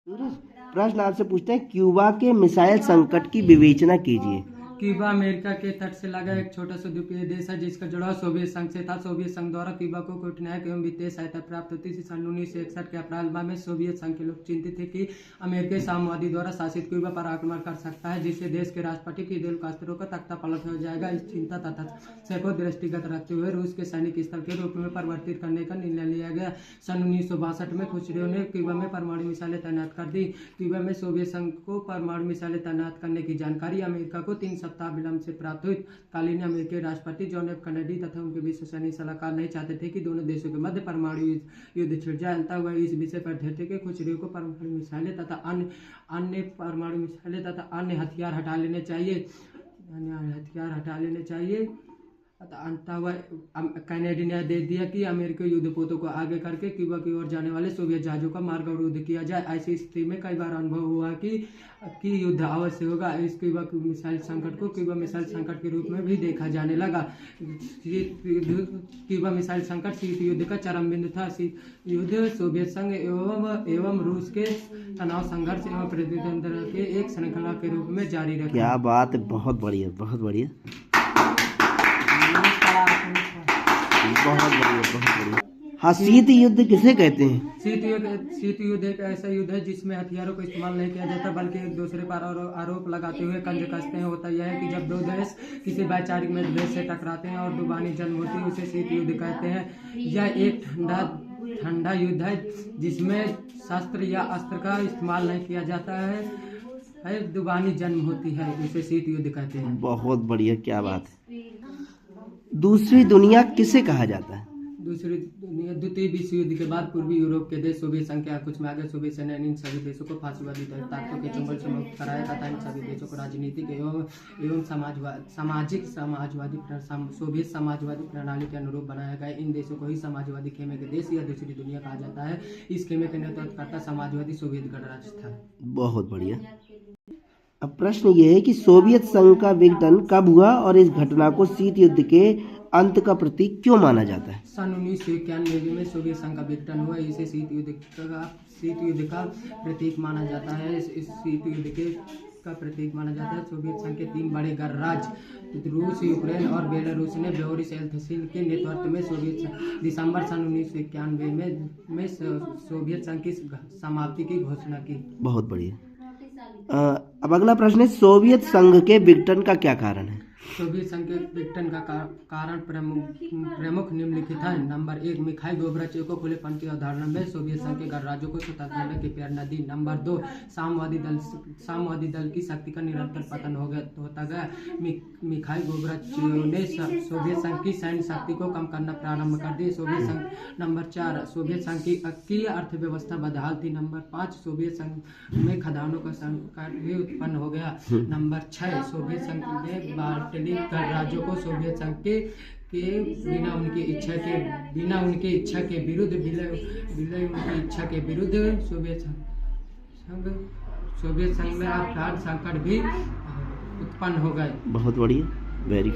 प्रश्न आपसे पूछते हैं, क्यूबा के मिसाइल संकट की विवेचना कीजिए। क्यूबा अमेरिका के तट से लगा एक छोटा सा द्वीपीय देश है जिसका जुड़ाव सोवियत संघ से था। सोवियत संघ द्वारा क्यूबा को कूटनैतिक एवं वित्तीय सहायता प्राप्त होती थी। सन 1961 के अप्रैल माह में सोवियत संघ के लोग चिंतित थे कि अमेरिकी साम्यवादी द्वारा शासित क्यूबा पर आक्रमण कर सकता है, जिससे देश के राष्ट्रपति फिदेल कास्त्रो का तख्ता पलट हो जाएगा। इस चिंता तथा से को दृष्टिगत रखते हुए रूस के सैनिक स्थल के रूप में परिवर्तित करने का निर्णय लिया गया। सन 1962 में खुसरो ने क्यूबा में परमाणु मिसाइलें तैनात कर दी। क्यूबा में सोवियत संघ को परमाणु मिसाइलें तैनात करने की जानकारी अमेरिका को 3 सप्ताह विलंब से प्राप्त हुई। कालीन अमेरिकी राष्ट्रपति जॉन एफ कैनेडी तथा उनके विश्वसनीय सलाहकार नहीं चाहते थे कि दोनों देशों के मध्य परमाणु युद्ध छिड़ जाए। अंततः वह इस विषय पर थे कि खुसरो को परमाणु मिसाइलें तथा अन्य हथियार हटा लेने चाहिए। अंततः वह कैनेडी ने दे दिया कि अमेरिकी युद्धपोतों को आगे करके क्यूबा की ओर जाने वाले सोवियत जहाजों का मार्ग अवरुद्ध किया जाए। ऐसी स्थिति में कई बार अनुभव हुआ कि युद्ध अवश्य होगा। इस क्यूबा मिसाइल संकट को क्यूबा मिसाइल संकट के रूप में भी देखा जाने लगा। क्यूबा मिसाइल संकट शीत युद्ध का चरम बिंदु था। शीत युद्ध सोवियत संघ एवं रूस के तनाव, संघर्ष एवं प्रतिद्वंद्विता के एक श्रृंखला के रूप में जारी रहा। क्या बात है, बहुत बढ़िया, बहुत बढ़िया, बहुत बढ़िया, बहुत बढ़िया। हाँ, शीत युद्ध किसे कहते हैं? शीत युद्ध एक ऐसा युद्ध है जिसमें हथियारों का इस्तेमाल नहीं किया जाता, बल्कि एक दूसरे पर आरोप लगाते हुए कंज कसते हैं। होता यह है कि जब दो देश किसी वैचारिक मतभेद से टकराते हैं और दुबानी जंग होती है, उसे शीत युद्ध कहते हैं। यह एक ठंडा युद्ध है जिसमें शस्त्र या अस्त्र का इस्तेमाल नहीं किया जाता है। दुबानी जन्म होती है, उसे शीत युद्ध कहते हैं। बहुत बढ़िया, क्या बात है। दूसरी दुनिया किसे कहा जाता है? दूसरी दुनिया द्वितीय विश्व युद्ध के बाद पूर्वी यूरोप के देश सोवियत संघ के कुछ में आगे सोवियत सेना ने इन सभी देशों को फांसीवादी ताकतों के चंगुल से मुक्त कराया तथा इन सभी देशों को राजनीतिक एवं सोवियत समाजवादी प्रणाली के अनुरूप बनाया गया। इन देशों को ही समाजवादी खेमे के देश या दूसरी दुनिया कहा जाता है। इस खेमे के नेतृत्वकर्ता समाजवादी सोवियत गणराज्य था। बहुत बढ़िया। अब प्रश्न ये है कि सोवियत संघ का विघटन कब हुआ और इस घटना को शीत युद्ध के अंत का प्रतीक क्यों माना जाता है? सन 1991 में सोवियत संघ का विघटन हुआ। इसे शीत युद्ध का प्रतीक माना जाता है। इस शीत युद्ध का प्रतीक माना जाता है। सोवियत संघ के 3 बड़े गणराज्य रूस, यूक्रेन और बेलारूस ने बोरिस येल्त्सिन के नेतृत्व में दिसंबर सन 1991 में सोवियत संघ की समाप्ति की घोषणा की। बहुत बढ़िया। अब अगला प्रश्न है, सोवियत संघ के विघटन का क्या कारण है? सोवियत संघ के विघटन का कारण प्रमुख निम्नलिखित है। नंबर 1, मिखाइल गोर्बाचेव खुलेपन की अवधारणा में सोवियत संघ के गणराज्यों को स्वतंत्रता की प्रेरणा दी। नंबर 2, साम्यवादी दल की शक्ति का निरंतर पतन होता गया। मिखाइल गोर्बाचेव ने सोवियत संघ की सैन्य शक्ति को कम करना प्रारंभ कर दी। नंबर 4, सोवियत संघ की अर्थव्यवस्था बदहाल थी। नंबर 5, सोवियत संघ में खदानों का संकट भी उत्पन्न हो गया। नंबर 6, सोवियत संघ ने गणराज्यों को सोवियत संघ के बिना उनकी इच्छा के विरुद्ध सोवियत संघ में अर्थात संकट भी उत्पन्न हो गए। बहुत बढ़िया, वेरी